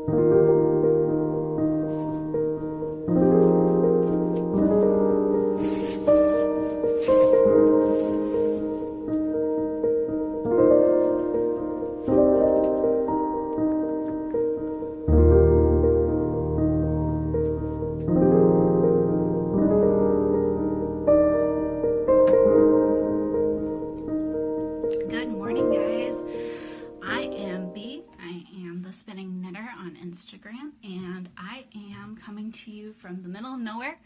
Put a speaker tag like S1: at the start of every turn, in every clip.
S1: Good morning, guys. I am B. I am the Spinning Knitter on Instagram, and I am coming to you from the middle of nowhere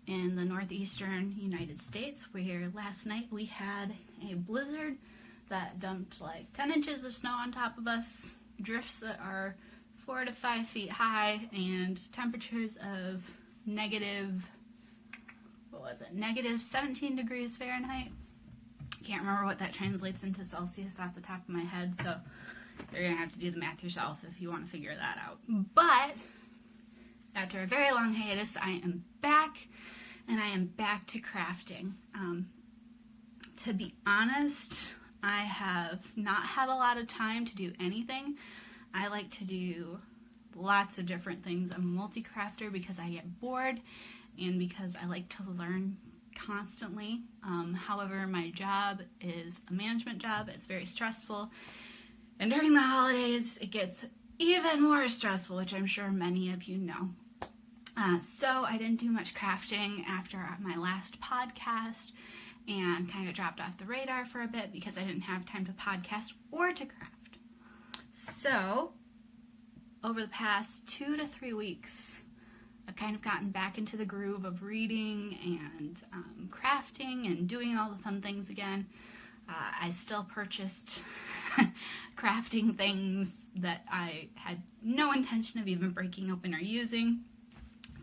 S1: in the northeastern United States, where last night we had a blizzard that dumped like 10 inches of snow on top of us, drifts that are 4 to 5 feet high, and temperatures of negative 17 degrees Fahrenheit. Can't remember what that translates into Celsius off the top of my head, so you're going to have to do the math yourself if you want to figure that out. But after a very long hiatus, I am back, and I am back to crafting. To be honest, I have not had a lot of time to do anything. I like to do lots of different things. I'm a multi-crafter because I get bored and because I like to learn constantly. However, my job is a management job. It's very stressful, and during the holidays it gets even more stressful, which I'm sure many of you know. So I didn't do much crafting after my last podcast and kind of dropped off the radar for a bit because I didn't have time to podcast or to craft. So over the past 2 to 3 weeks, I've kind of gotten back into the groove of reading and crafting and doing all the fun things again. I still purchased crafting things that I had no intention of even breaking open or using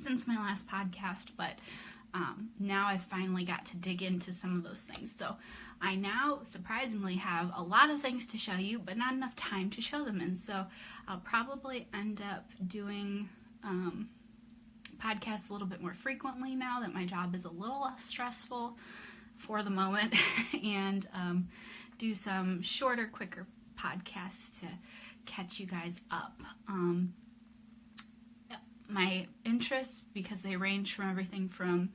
S1: since my last podcast, but now I've finally got to dig into some of those things. So I now surprisingly have a lot of things to show you, but not enough time to show them, and so I'll probably end up doing podcasts a little bit more frequently now that my job is a little less stressful for the moment, and do some shorter, quicker podcasts to catch you guys up. My interests, because they range from everything from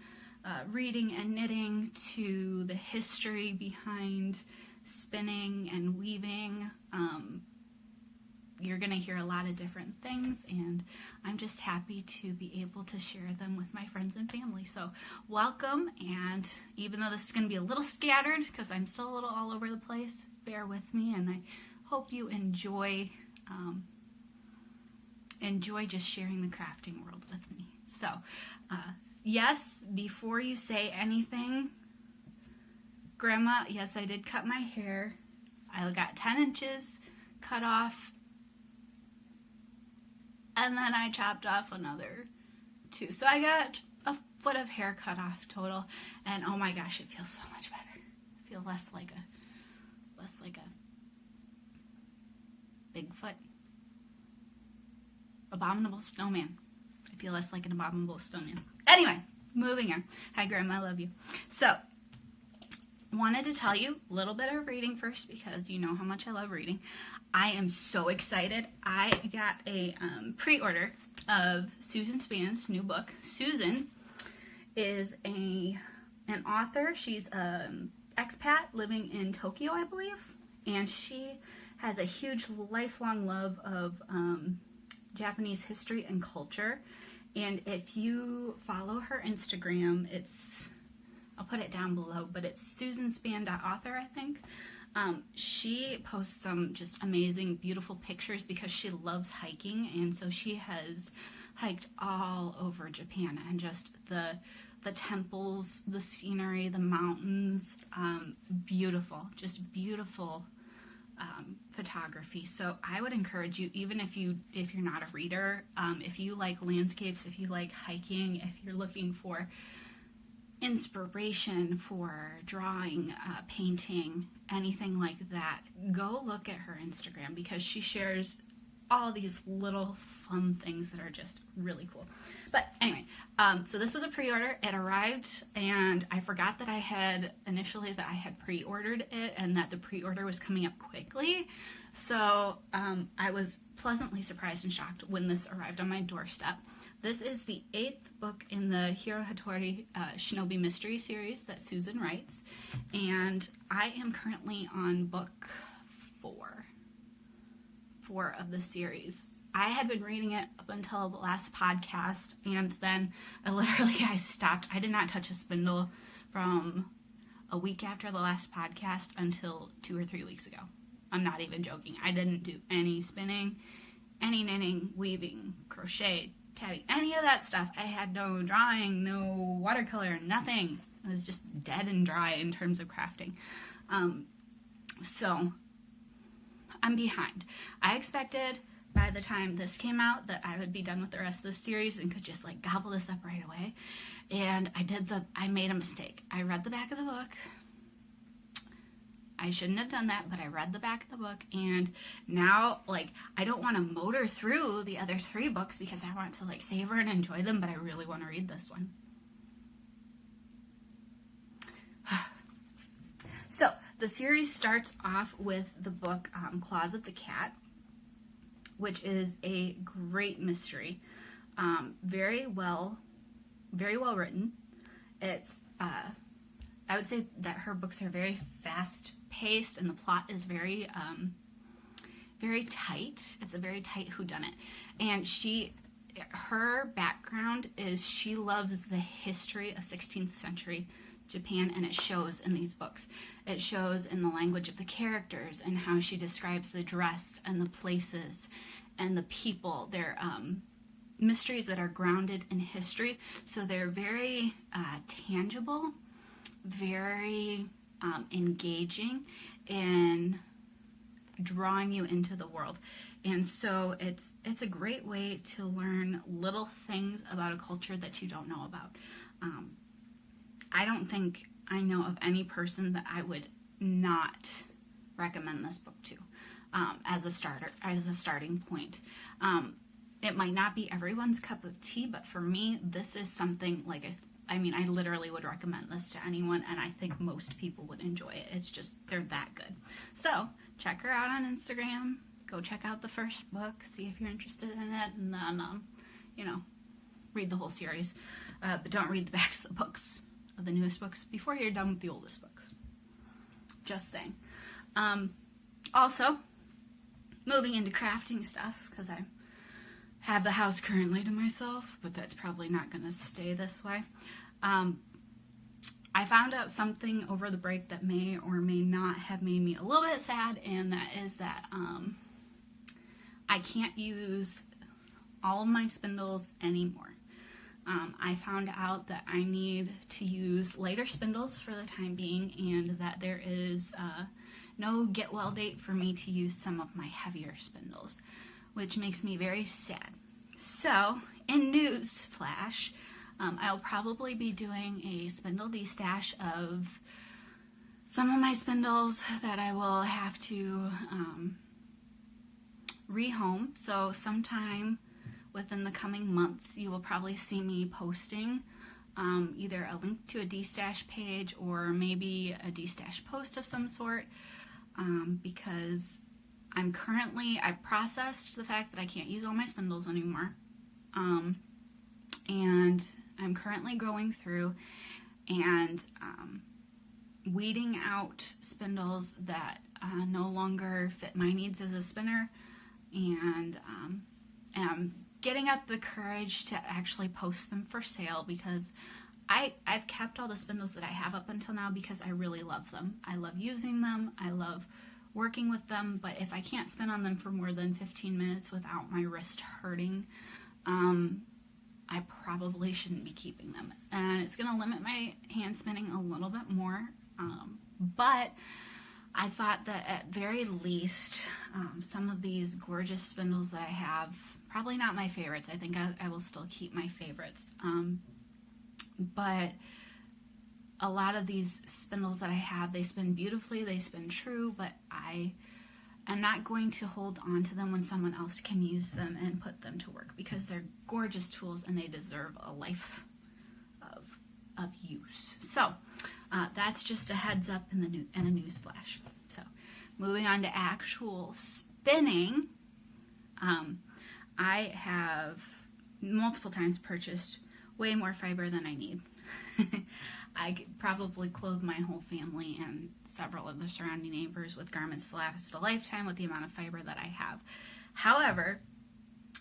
S1: reading and knitting to the history behind spinning and weaving. You're going to hear a lot of different things, and I'm just happy to be able to share them with my friends and family. So welcome, and even though this is going to be a little scattered because I'm still a little all over the place, bear with me, and I hope you enjoy just sharing the crafting world with me. So yes, before you say anything, Grandma, yes, I did cut my hair. I got 10 inches cut off, and then I chopped off another 2. So I got a foot of hair cut off total, and oh my gosh, it feels so much better. I feel less like a Bigfoot. Abominable snowman. I feel less like an abominable snowman. Anyway, moving on. Hi, Grandma, I love you. So, wanted to tell you a little bit of reading first because you know how much I love reading. I am so excited. I got a pre-order of Susan Span's new book. Susan is an author. She's an expat living in Tokyo, I believe, and she has a huge lifelong love of Japanese history and culture. And if you follow her Instagram, I'll put it down below, but it's susanspan.author, I think. She posts some just amazing, beautiful pictures because she loves hiking, and so she has hiked all over Japan, and just the temples, the scenery, the mountains, beautiful, just beautiful photography. So I would encourage you, even if you're not a reader, if you like landscapes, if you like hiking, if you're looking for inspiration for drawing, painting, anything like that, go look at her Instagram because she shares all these little fun things that are just really cool. But anyway, so this is a pre-order. It arrived, and I forgot that I had pre-ordered it and that the pre-order was coming up quickly. So I was pleasantly surprised and shocked when this arrived on my doorstep. This is the 8th book in the Hiro Hattori Shinobi Mystery series that Susan writes, and I am currently on book 4 of the series. I had been reading it up until the last podcast, and then I stopped. I did not touch a spindle from a week after the last podcast until 2 or 3 weeks ago. I'm not even joking. I didn't do any spinning, any knitting, weaving, crochet, tatty, any of that stuff. I had no drawing, no watercolor, nothing. It was just dead and dry in terms of crafting. So I'm behind. I expected by the time this came out that I would be done with the rest of the series and could just like gobble this up right away. And I made a mistake. I read the back of the book. I shouldn't have done that, but I read the back of the book, and now, like, I don't want to motor through the other 3 books because I want to, like, savor and enjoy them, but I really want to read this one. So, the series starts off with the book Closet the Cat, which is a great mystery. Very well written. It's, I would say that her books are very fast-paced, and the plot is very tight. It's a very tight whodunit. And her background is she loves the history of 16th century Japan, and it shows in these books. It shows in the language of the characters and how she describes the dress and the places and the people. They're mysteries that are grounded in history, so they're very tangible, very engaging in drawing you into the world. And so it's a great way to learn little things about a culture that you don't know about. I don't think I know of any person that I would not recommend this book to as a starting point. It might not be everyone's cup of tea, but for me, this is something like I literally would recommend this to anyone, and I think most people would enjoy it. It's just, they're that good. So, check her out on Instagram. Go check out the first book, see if you're interested in it, and then, read the whole series. But don't read the backs of the books, of the newest books, before you're done with the oldest books. Just saying. Also, moving into crafting stuff, because I have the house currently to myself, but that's probably not going to stay this way. I found out something over the break that may or may not have made me a little bit sad, and that is that I can't use all of my spindles anymore. I found out that I need to use lighter spindles for the time being, and that there is no get well date for me to use some of my heavier spindles, which makes me very sad. So, in news flash, I'll probably be doing a spindle destash of some of my spindles that I will have to rehome. So sometime within the coming months, you will probably see me posting either a link to a destash page or maybe a destash post of some sort, because I've processed the fact that I can't use all my spindles anymore, and I'm currently going through and weeding out spindles that no longer fit my needs as a spinner, and am getting up the courage to actually post them for sale, because I've kept all the spindles that I have up until now because I really love them. I love using them. I love working with them, but if I can't spin on them for more than 15 minutes without my wrist hurting, I probably shouldn't be keeping them. And it's going to limit my hand spinning a little bit more, but I thought that at very least, some of these gorgeous spindles that I have, probably not my favorites, I think I will still keep my favorites, but a lot of these spindles that I have, they spin beautifully, they spin true, but I am not going to hold on to them when someone else can use them and put them to work, because they're gorgeous tools and they deserve a life of use. So that's just a heads up in a news flash. So moving on to actual spinning, I have multiple times purchased way more fiber than I need. I could probably clothe my whole family and several of the surrounding neighbors with garments to last a lifetime with the amount of fiber that I have. However,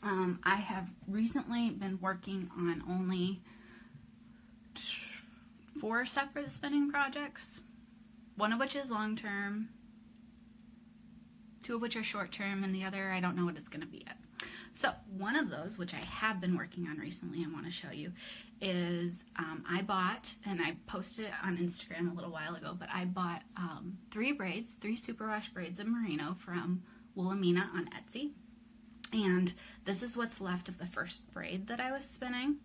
S1: I have recently been working on only 4 separate spinning projects, one of which is long-term, 2 of which are short-term, and the other I don't know what it's going to be yet. So one of those, which I have been working on recently and want to show you, is I bought, and I posted it on Instagram a little while ago, but I bought 3 braids, 3 superwash braids of merino from Wilhelmina on Etsy. And this is what's left of the first braid that I was spinning.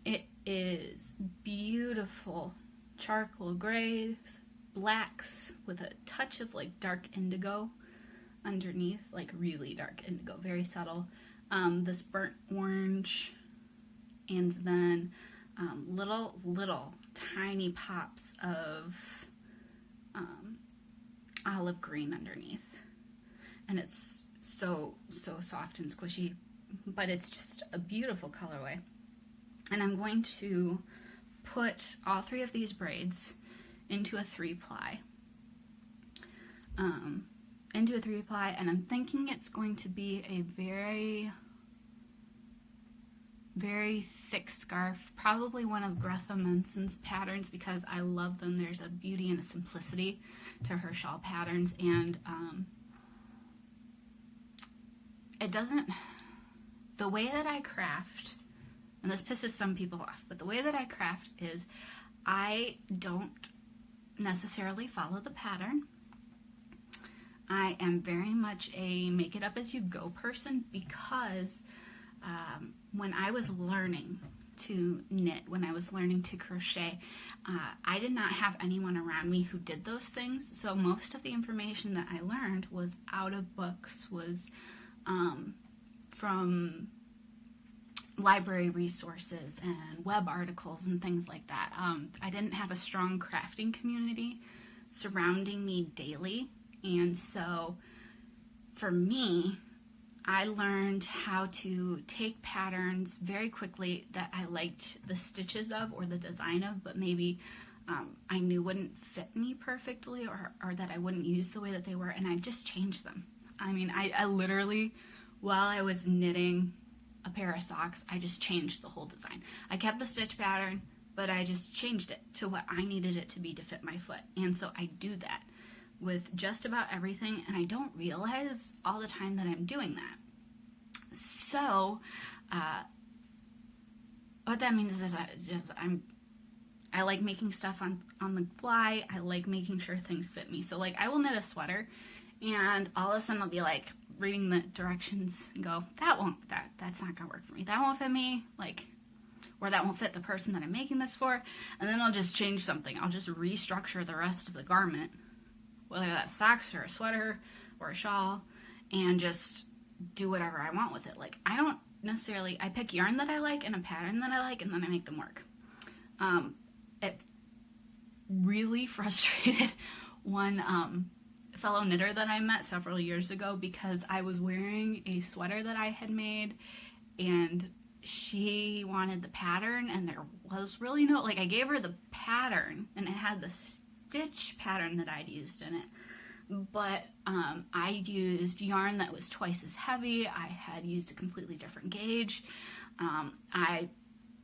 S1: It is beautiful charcoal grays, blacks with a touch of like dark indigo underneath, like really dark indigo, very subtle. This burnt orange, and then little tiny pops of olive green underneath. And it's so soft and squishy, but it's just a beautiful colorway. And I'm going to put all 3 of these braids into a 3-ply. And I'm thinking it's going to be a very, very thick scarf, probably one of Greta Menson's patterns, because I love them. There's a beauty and a simplicity to her shawl patterns, and it doesn't, the way that I craft, and this pisses some people off, but the way that I craft is I don't necessarily follow the pattern. I am very much a make it up as you go person, because when I was learning to knit, when I was learning to crochet, I did not have anyone around me who did those things. So most of the information that I learned was out of books, was from library resources and web articles and things like that. I didn't have a strong crafting community surrounding me daily, and so for me, I learned how to take patterns very quickly that I liked the stitches of or the design of, but maybe I knew wouldn't fit me perfectly, or that I wouldn't use the way that they were, and I just changed them. I mean, I literally, while I was knitting a pair of socks, I just changed the whole design. I kept the stitch pattern, but I just changed it to what I needed it to be to fit my foot. And so I do that with just about everything, and I don't realize all the time that I'm doing that. So what that means is I like making stuff on the fly. I like making sure things fit me. So like I will knit a sweater, and all of a sudden I'll be like reading the directions and go, that's not gonna work for me. That won't fit me, like, or that won't fit the person that I'm making this for. And then I'll just change something. I'll just restructure the rest of the garment, whether that's socks or a sweater or a shawl, and just do whatever I want with it. Like, I don't necessarily, I pick yarn that I like and a pattern that I like, and then I make them work. It really frustrated one fellow knitter that I met several years ago, because I was wearing a sweater that I had made, and she wanted the pattern, and there was really no, like, I gave her the pattern and it had the stitch pattern that I'd used in it, but I used yarn that was twice as heavy. I had used a completely different gauge. I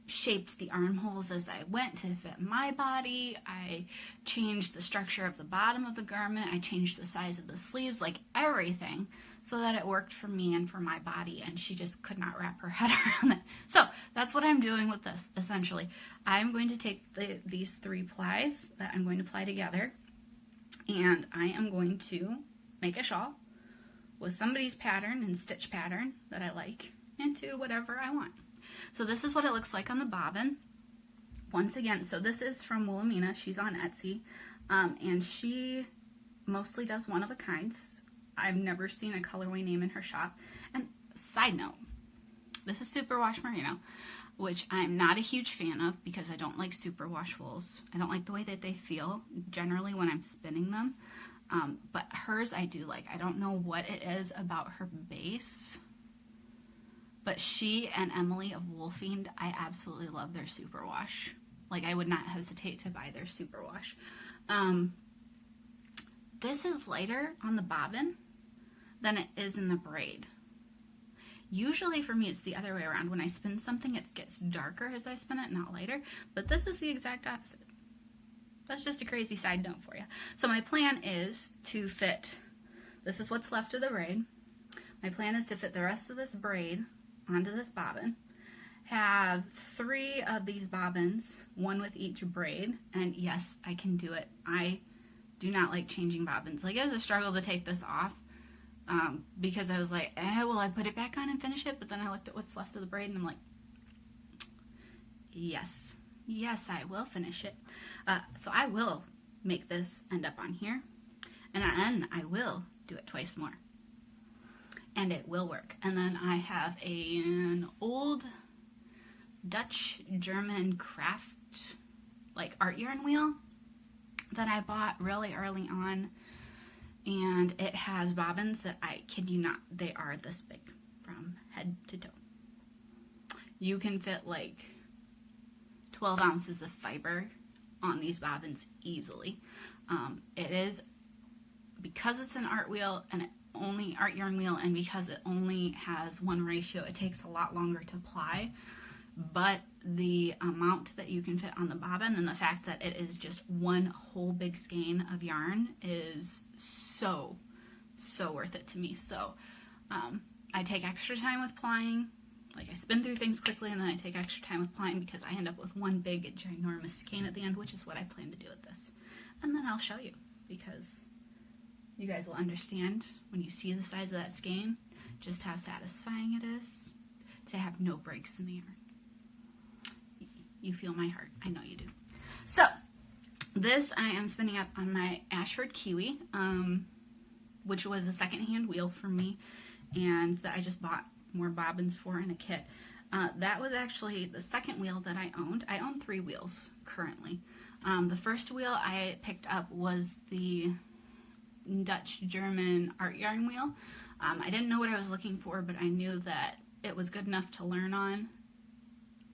S1: shaped the armholes as I went to fit my body. I changed the structure of the bottom of the garment. I changed the size of the sleeves, like everything, so that it worked for me and for my body, and she just could not wrap her head around it. So that's what I'm doing with this, essentially. I'm going to take these 3 plies that I'm going to ply together, and I am going to make a shawl with somebody's pattern and stitch pattern that I like into whatever I want. So this is what it looks like on the bobbin. Once again, so this is from Wilhelmina. She's on Etsy, and she mostly does one-of-a-kinds. I've never seen a colorway name in her shop. And side note, this is superwash merino, which I'm not a huge fan of because I don't like superwash wools. I don't like the way that they feel generally when I'm spinning them. But hers I do like. I don't know what it is about her base, but she and Emily of Wolfiend, I absolutely love their superwash. Like, I would not hesitate to buy their superwash. This is lighter on the bobbin than it is in the braid. Usually for me it's the other way around. When I spin something it gets darker as I spin it, not lighter, but this is the exact opposite. That's just a crazy side note for you. So my plan is to fit, this is what's left of the braid. My plan is to fit the rest of this braid onto this bobbin, have 3 of these bobbins, 1 with each braid, and yes, I can do it. I do not like changing bobbins. Like, it was a struggle to take this off because I was like, will I put it back on and finish it? But then I looked at what's left of the braid and I'm like, yes, I will finish it. So I will make this end up on here, and then I will do it twice more, and it will work. And then I have an old Dutch German craft, like, art yarn wheel that I bought really early on, and it has bobbins that, I kid you not, they are this big from head to toe. You can fit like 12 ounces of fiber on these bobbins easily. It is, because it's an art wheel and art yarn wheel, and because it only has 1 ratio, it takes a lot longer to ply, but the amount that you can fit on the bobbin and the fact that it is just 1 whole big skein of yarn is so worth it to me. So I take extra time with plying. Like, I spin through things quickly, and then I take extra time with plying because I end up with 1 big ginormous skein at the end, which is what I plan to do with this. And then I'll show you, because you guys will understand when you see the size of that skein just how satisfying it is to have no breaks in the yarn. You feel my heart. I know you do. So this I am spinning up on my Ashford Kiwi, which was a secondhand wheel for me, and that I just bought more bobbins for in a kit. That was actually the second wheel that I owned. I own 3 wheels currently. The first wheel I picked up was the Dutch German art yarn wheel. I didn't know what I was looking for, but I knew that it was good enough to learn on,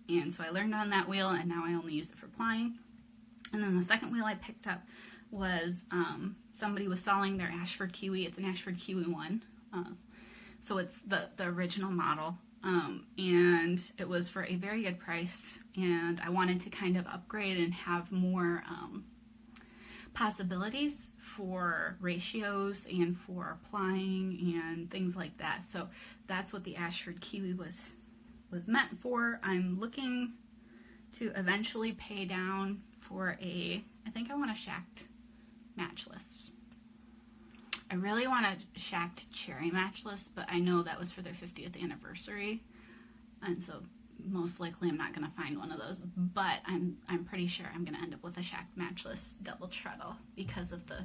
S1: and so I learned on that wheel, and now I only use it for plying. And then the second wheel I picked up was somebody was selling their Ashford Kiwi. It's an Ashford Kiwi 1. So it's the original model, and it was for a very good price, and I wanted to kind of upgrade and have more possibilities for ratios and for applying and things like that. So that's what the Ashford Kiwi was meant for. I'm looking to eventually pay down for I think I want a SCHACT matchless. I really want a SCHACT cherry matchless, but I know that was for their 50th anniversary, and so most likely I'm not going to find one of those, but I'm pretty sure I'm going to end up with a SCHACT matchless double treadle because of the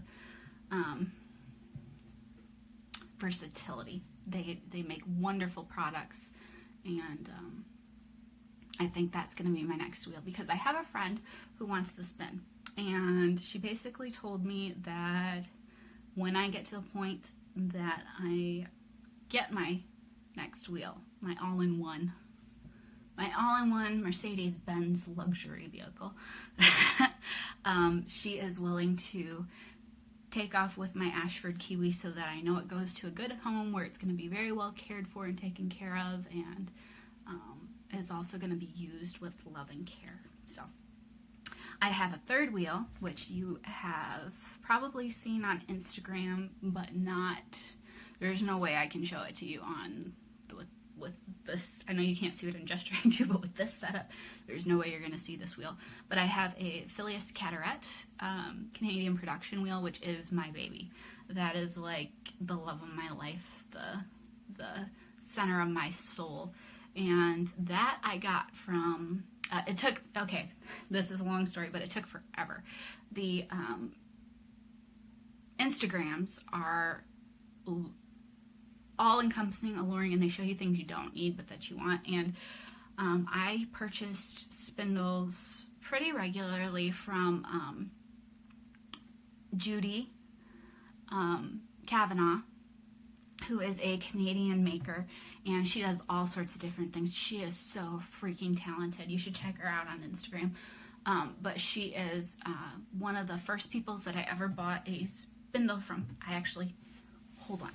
S1: versatility. They make wonderful products, and I think that's going to be my next wheel, because I have a friend who wants to spin, and she basically told me that when I get to the point that I get my next wheel, my all-in-one Mercedes-Benz luxury vehicle, she is willing to take off with my Ashford Kiwi so that I know it goes to a good home where it's going to be very well cared for and taken care of, and is also going to be used with love and care. So I have a third wheel, which you have probably seen on Instagram, but not, there's no way I can show it to you on with this. I know you can't see what I'm gesturing to, but with this setup, there's no way you're going to see this wheel. But I have a PHILIAS Cadorette Canadian production wheel, which is my baby. That is like the love of my life, the center of my soul. And that I got from, it took, okay, this is a long story, but it took forever. The Instagrams are all-encompassing, alluring, and they show you things you don't need but that you want. And I purchased spindles pretty regularly from Judy Kavanagh, who is a Canadian maker, and she does all sorts of different things. She is so freaking talented. You should check her out on Instagram. But she is one of the first people that I ever bought a spindle from. I actually, hold on.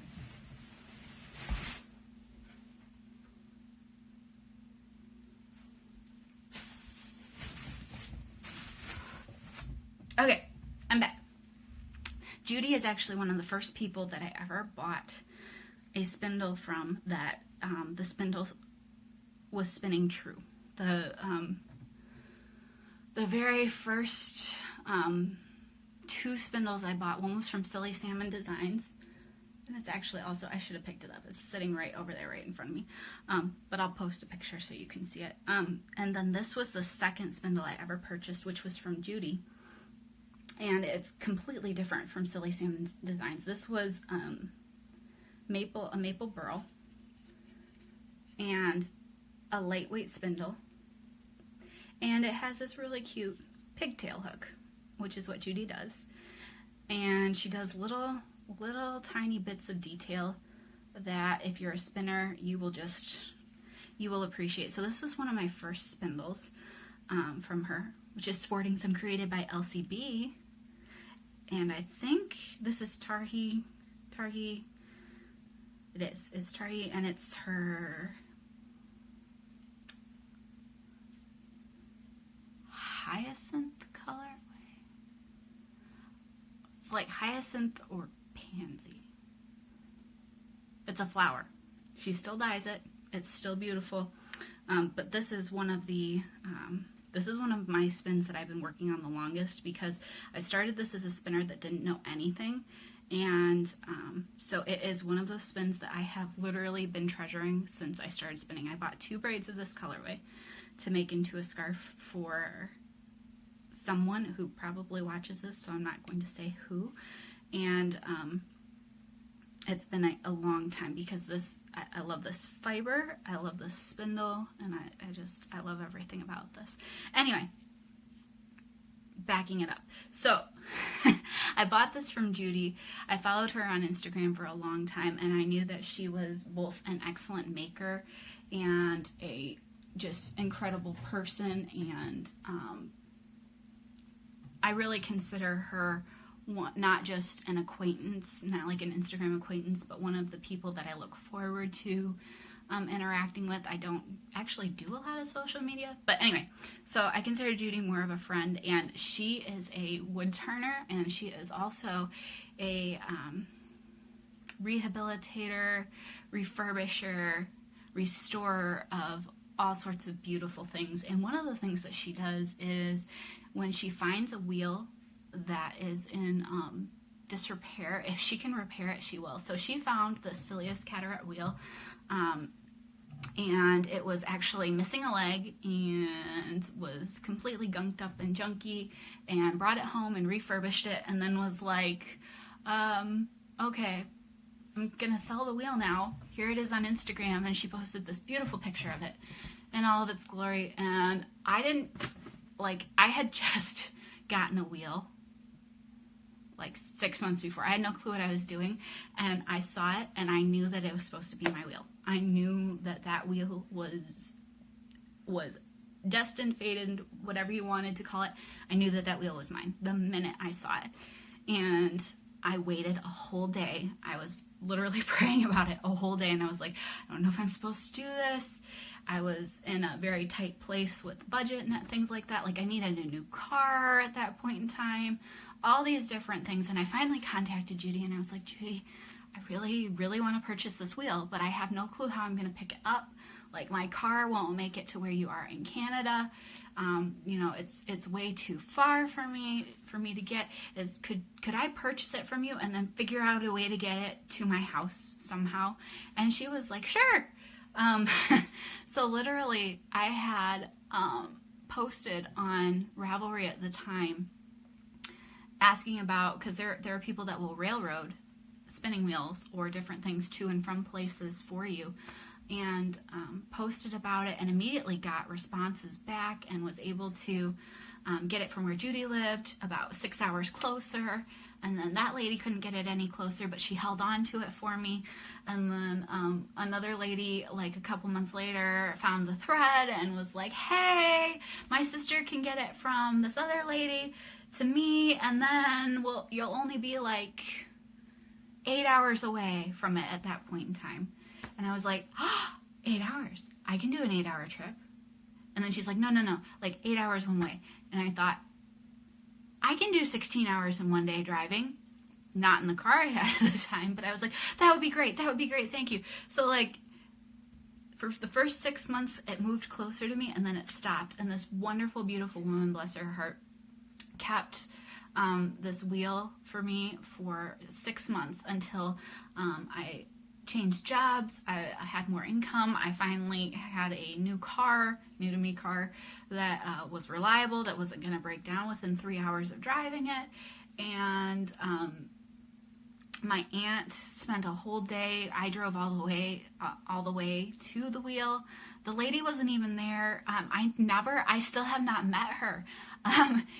S1: Okay, I'm back. Judy is actually one of the first people that I ever bought a spindle from that the spindle was spinning true. The very first 2 spindles I bought, one was from Silly Salmon Designs, and it's actually also, I should have picked it up. It's sitting right over there, right in front of me. But I'll post a picture so you can see it. And then this was the second spindle I ever purchased, which was from Judy. And it's completely different from Silly Salmon Designs. This was a maple burl and a lightweight spindle. And it has this really cute pigtail hook, which is what Judy does. And she does little tiny bits of detail that if you're a spinner, you will appreciate. So this is one of my first spindles from her, which is Sporting Some, created by LCB. And I think this is Tarhi. It's Tarhi, and it's her hyacinth colorway. It's like hyacinth or pansy. It's a flower. She still dyes it. It's still beautiful. But this is one of the this is one of my spins that I've been working on the longest, because I started this as a spinner that didn't know anything. And so it is one of those spins that I have literally been treasuring since I started spinning. I bought 2 braids of this colorway to make into a scarf for someone who probably watches this, so I'm not going to say who. And it's been a long time, because I love this fiber, I love this spindle, and I love everything about this. Anyway, backing it up. So I bought this from Judy. I followed her on Instagram for a long time, and I knew that she was both an excellent maker and a just incredible person, and I really consider her not just an acquaintance, not like an Instagram acquaintance, but one of the people that I look forward to interacting with. I don't actually do a lot of social media, but anyway, so I consider Judy more of a friend, and she is a wood turner, and she is also a rehabilitator, refurbisher, restorer of all sorts of beautiful things. And one of the things that she does is when she finds a wheel that is in disrepair, if she can repair it, she will. So she found this PHILIAS Cadorette wheel, and it was actually missing a leg and was completely gunked up and junky, and brought it home and refurbished it, and then was like, okay, I'm gonna sell the wheel now. Here it is on Instagram. And she posted this beautiful picture of it in all of its glory. And I had just gotten a wheel like 6 months before. I had no clue what I was doing, and I saw it, and I knew that it was supposed to be my wheel. I knew that wheel was destined, fated, whatever you wanted to call it. I knew that wheel was mine the minute I saw it. And I waited a whole day. I was literally praying about it a whole day, and I was like, I don't know if I'm supposed to do this. I was in a very tight place with budget and things like that. Like, I needed a new car at that point in time, all these different things. And I finally contacted Judy, and I was like, Judy, I really, really want to purchase this wheel, but I have no clue how I'm going to pick it up. Like, my car won't make it to where you are in Canada. You know, it's way too far for me to get. Could I purchase it from you and then figure out a way to get it to my house somehow? And she was like, sure. So literally, I had posted on Ravelry at the time asking about, because there are people that will railroad spinning wheels or different things to and from places for you, and posted about it, and immediately got responses back, and was able to get it from where Judy lived, about 6 hours closer, and then that lady couldn't get it any closer, but she held on to it for me. And then another lady, like a couple months later, found the thread and was like, hey, my sister can get it from this other lady to me, and then, well, you'll only be like 8 hours away from it at that point in time. And I was like, 8 hours? I can do an 8-hour trip. And then she's like, no, like 8 hours one way. And I thought, I can do 16 hours in one day driving. Not in the car I had at the time, but I was like, that would be great, thank you. So like, for the first 6 months, it moved closer to me, and then it stopped. And this wonderful, beautiful woman, bless her heart, kept this wheel for me for 6 months until I changed jobs. I had more income. I finally had a new to me car that was reliable, that wasn't going to break down within 3 hours of driving it. And my aunt spent a whole day. I drove all the way to the wheel. The lady wasn't even there. I still have not met her.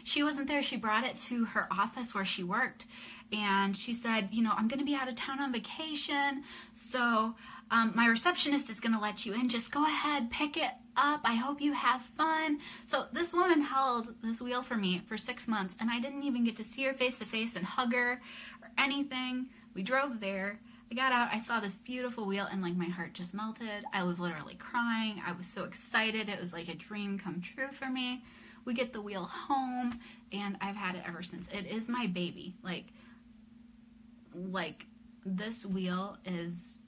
S1: She wasn't there. She brought it to her office where she worked. And she said, I'm going to be out of town on vacation. So my receptionist is going to let you in. Just go ahead, pick it up. I hope you have fun. So this woman held this wheel for me for 6 months, and I didn't even get to see her face to face and hug her or anything. We drove there. I got out. I saw this beautiful wheel, and like my heart just melted. I was literally crying. I was so excited. It was like a dream come true for me. We get the wheel home, and I've had it ever since. It is my baby. Like this wheel is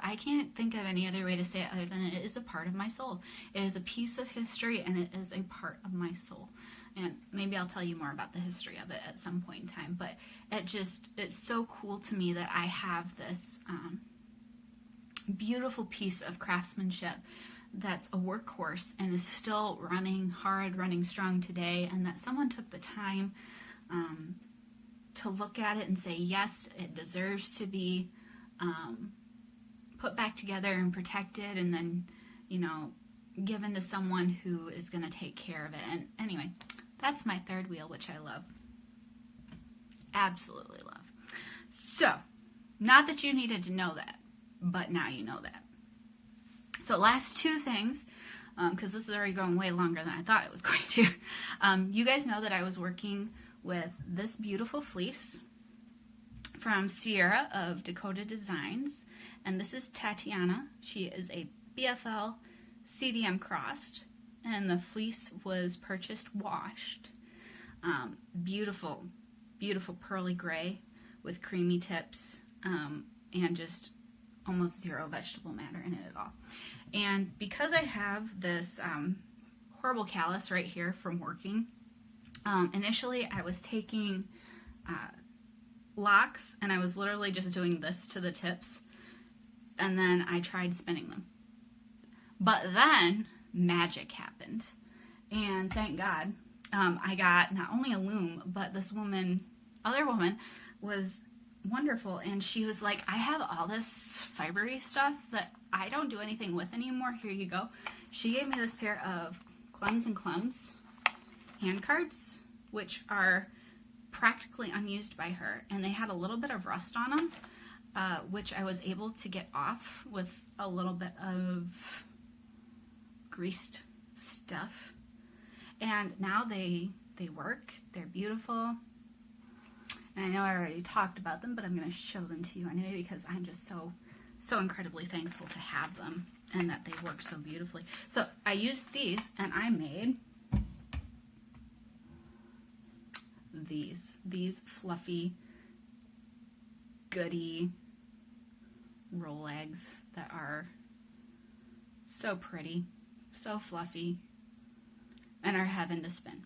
S1: I can't think of any other way to say it other than it is a part of my soul. It is a piece of history, and it is a part of my soul. And maybe I'll tell you more about the history of it at some point in time, but it's so cool to me that I have this beautiful piece of craftsmanship that's a workhorse and is still running hard, running strong today, and that someone took the time to look at it and say, yes, it deserves to be put back together and protected, and then, given to someone who is going to take care of it. And anyway, that's my third wheel, which I love. Absolutely love. So, not that you needed to know that, but now you know that. So last two things, because this is already going way longer than I thought it was going to. You guys know that I was working with this beautiful fleece from Sierra of Dakota Designs. And this is Tatiana. She is a BFL CDM crossed. And the fleece was purchased washed. Beautiful, beautiful pearly gray with creamy tips and just almost zero vegetable matter in it at all. And because I have this horrible callus right here from working, initially I was taking locks and I was literally just doing this to the tips, and then I tried spinning them. But then magic happened, and thank God I got not only a loom, but this other woman was wonderful, and she was like, I have all this fibery stuff that I don't do anything with anymore. Here you go. She gave me this pair of Clems and Clems hand cards, which are practically unused by her, and they had a little bit of rust on them, which I was able to get off with a little bit of greased stuff. And now they work. They're beautiful. And I know I already talked about them, but I'm going to show them to you anyway because I'm just so incredibly thankful to have them and that they work so beautifully. So I used these, and I made these fluffy, goody roll eggs that are so pretty, so fluffy, and are heaven to spin.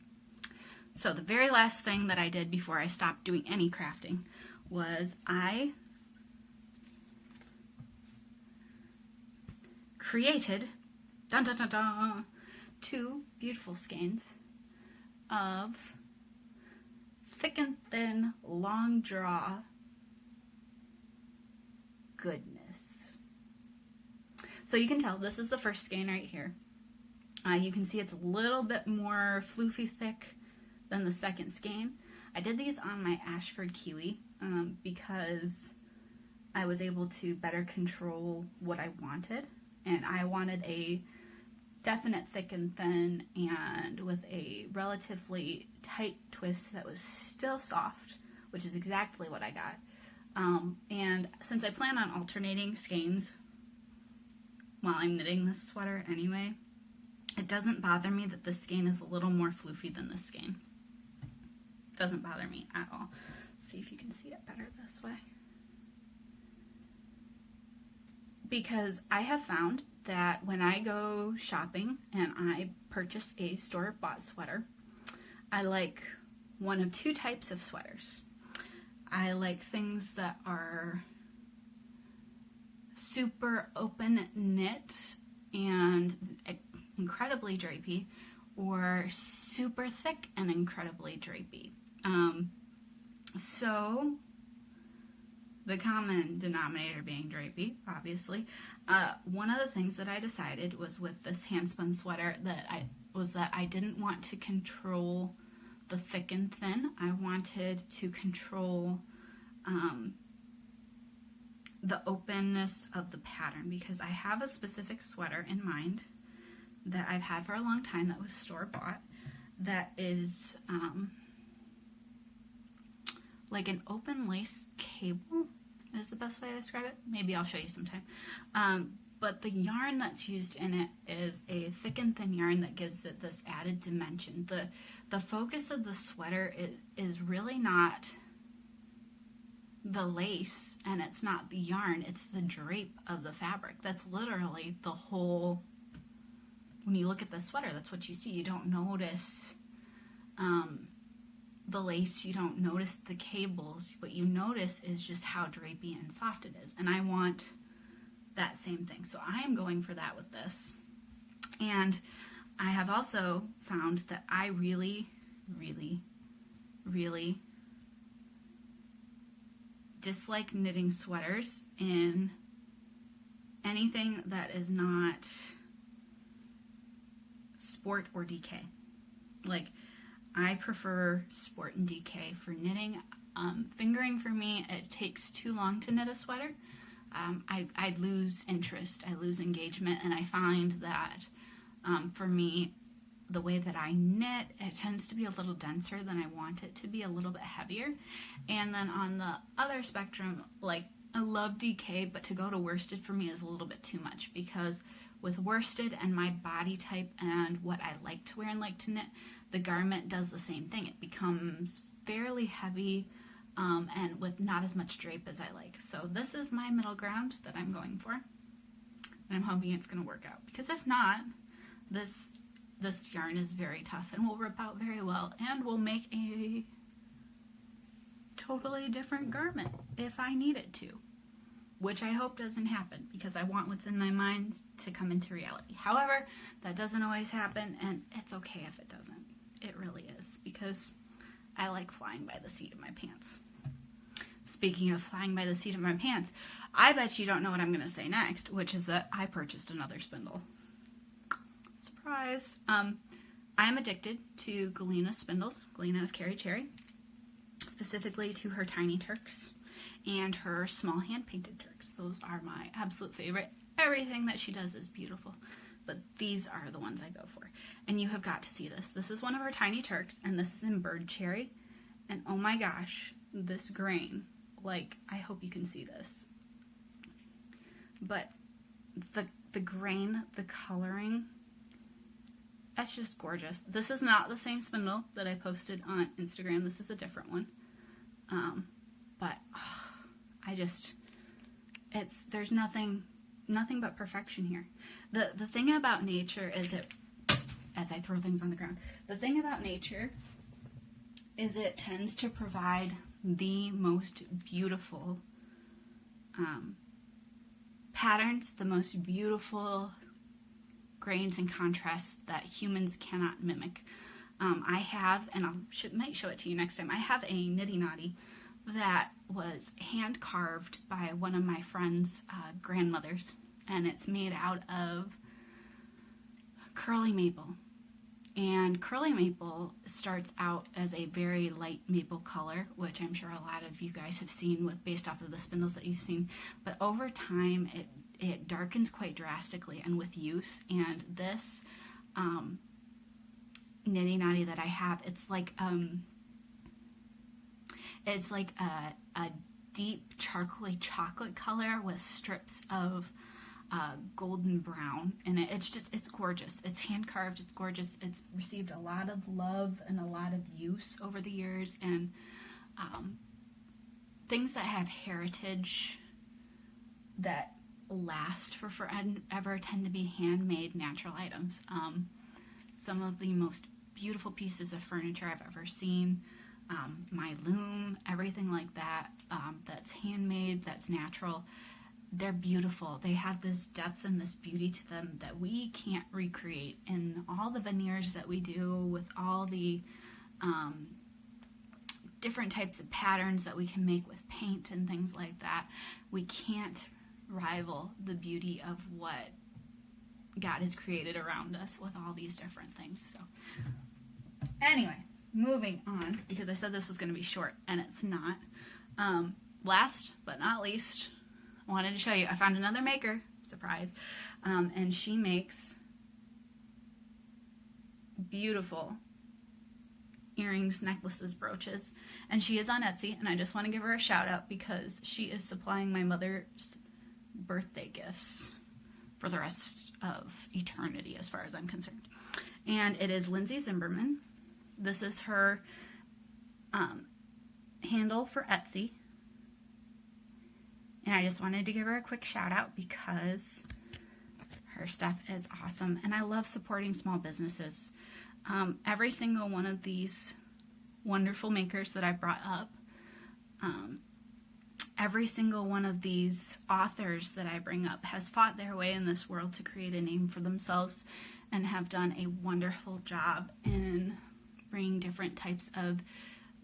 S1: So the very last thing that I did before I stopped doing any crafting was I created two beautiful skeins of thick and thin long draw goodness. So you can tell this is the first skein right here. You can see it's a little bit more floofy thick than the second skein. I did these on my Ashford Kiwi because I was able to better control what I wanted, and I wanted a definite thick and thin and with a relatively tight twist that was still soft, which is exactly what I got. And since I plan on alternating skeins while I'm knitting this sweater anyway, it doesn't bother me that this skein is a little more floofy than this skein. It doesn't bother me at all. Let's see if you can see it better this way. Because I have found that when I go shopping and I purchase a store-bought sweater, I like one of two types of sweaters. I like things that are super open knit and incredibly drapey, or super thick and incredibly drapey. So the common denominator being drapey, obviously. One of the things that I decided was with this handspun sweater that I didn't want to control the thick and thin. I wanted to control the openness of the pattern, because I have a specific sweater in mind that I've had for a long time that was store-bought, that is like an open lace cable is the best way to describe it. Maybe I'll show you sometime. But the yarn that's used in it is a thick and thin yarn that gives it this added dimension. The focus of the sweater is really not the lace, and it's not the yarn, it's the drape of the fabric. That's literally the whole, when you look at the sweater, that's what you see. You don't notice the lace, you don't notice the cables. What you notice is just how drapey and soft it is, and I want that same thing. So I am going for that with this. And I have also found that I really, really, really dislike knitting sweaters in anything that is not sport or DK. Like, I prefer sport and DK for knitting. Fingering for me, it takes too long to knit a sweater. I lose interest, I lose engagement, and I find that for me, the way that I knit, it tends to be a little denser than I want it to be, a little bit heavier. And then on the other spectrum, like, I love DK, but to go to worsted for me is a little bit too much, because with worsted and my body type and what I like to wear and like to knit, the garment does the same thing. It becomes fairly heavy and with not as much drape as I like. So this is my middle ground that I'm going for, and I'm hoping it's going to work out, because if not, this yarn is very tough and will rip out very well and will make a totally different garment if I need it to, which I hope doesn't happen, because I want what's in my mind to come into reality. However, that doesn't always happen, and it's okay if it doesn't. It really is, because I like flying by the seat of my pants. Speaking of flying by the seat of my pants, I bet you don't know what I'm going to say next, which is that I purchased another spindle. Surprise! I am addicted to Galena spindles, Galena of Carrie Cherry, specifically to her Tiny Turks and her small hand-painted Turks. Those are my absolute favorite. Everything that she does is beautiful, but these are the ones I go for. And you have got to see this. This is one of her Tiny Turks, and this is in Bird Cherry. And oh my gosh, this grain, like, I hope you can see this. But the grain, the coloring, that's just gorgeous. This is not the same spindle that I posted on Instagram. This is a different one. But there's nothing but perfection here. The thing about nature is as I throw things on the ground, the thing about nature is it tends to provide the most beautiful patterns, the most beautiful grains and contrasts that humans cannot mimic. I have, and might show it to you next time, I have a Nitty Noddy that was hand carved by one of my friend's grandmothers, and it's made out of curly maple. And curly maple starts out as a very light maple color, which I'm sure a lot of you guys have seen based off of the spindles that you've seen. But over time, it darkens quite drastically and with use. And this Nitty Knotty that I have, it's like a deep charcoaly chocolate color with strips of golden brown in it. It's gorgeous. It's hand carved. It's gorgeous. It's received a lot of love and a lot of use over the years, and things that have heritage that last for forever tend to be handmade natural items. Some of the most beautiful pieces of furniture I've ever seen, my loom, everything like that, that's handmade, that's natural. They're beautiful. They have this depth and this beauty to them that we can't recreate. And all the veneers that we do with all the different types of patterns that we can make with paint and things like that, we can't rival the beauty of what God has created around us with all these different things. So anyway, moving on, because I said this was going to be short, and it's not. Last but not least, I wanted to show you, I found another maker, surprise, and she makes beautiful earrings, necklaces, brooches, and she is on Etsy, and I just want to give her a shout out because she is supplying my mother's birthday gifts for the rest of eternity as far as I'm concerned. And it is Lindsay Zimmerman. This is her handle for Etsy. And I just wanted to give her a quick shout out because her stuff is awesome. And I love supporting small businesses. Every single one of these wonderful makers that I brought up, every single one of these authors that I bring up has fought their way in this world to create a name for themselves and have done a wonderful job in bringing different types of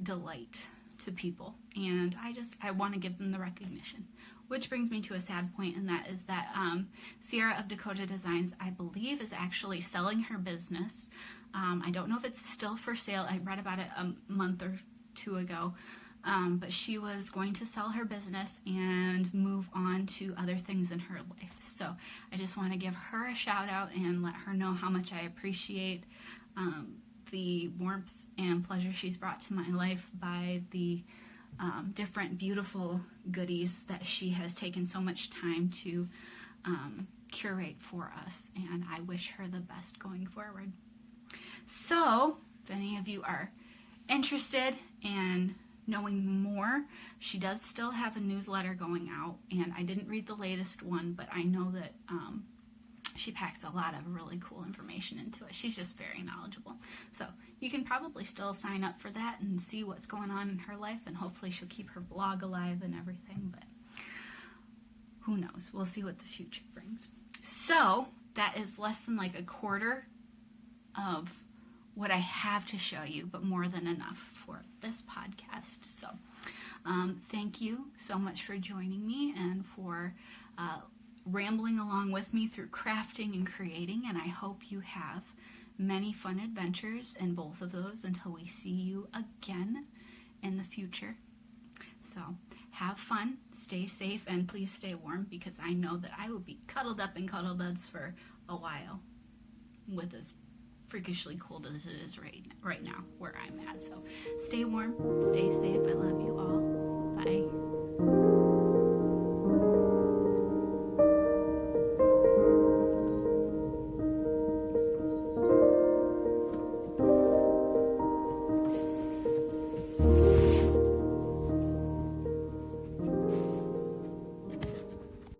S1: delight to people. And I want to give them the recognition. Which brings me to a sad point, and that is that Sierra of Dakota Designs, I believe, is actually selling her business. I don't know if it's still for sale. I read about it a month or two ago. But she was going to sell her business and move on to other things in her life. So I just want to give her a shout out and let her know how much I appreciate the warmth and pleasure she's brought to my life by the different beautiful goodies that she has taken so much time to curate for us. And I wish her the best going forward. So if any of you are interested in knowing more, she does still have a newsletter going out, and I didn't read the latest one, but I know that she packs a lot of really cool information into it. She's just very knowledgeable. So you can probably still sign up for that and see what's going on in her life, and hopefully she'll keep her blog alive and everything, but who knows? We'll see what the future brings. So that is less than like a quarter of what I have to show you, but more than enough for this podcast. So thank you so much for joining me and for rambling along with me through crafting and creating, and I hope you have many fun adventures in both of those until we see you again in the future. So have fun, stay safe, and please stay warm, because I know that I will be cuddled up in cuddle duds for a while with as freakishly cold as it is right now where I'm at. So stay warm, stay safe. I love you all. Bye.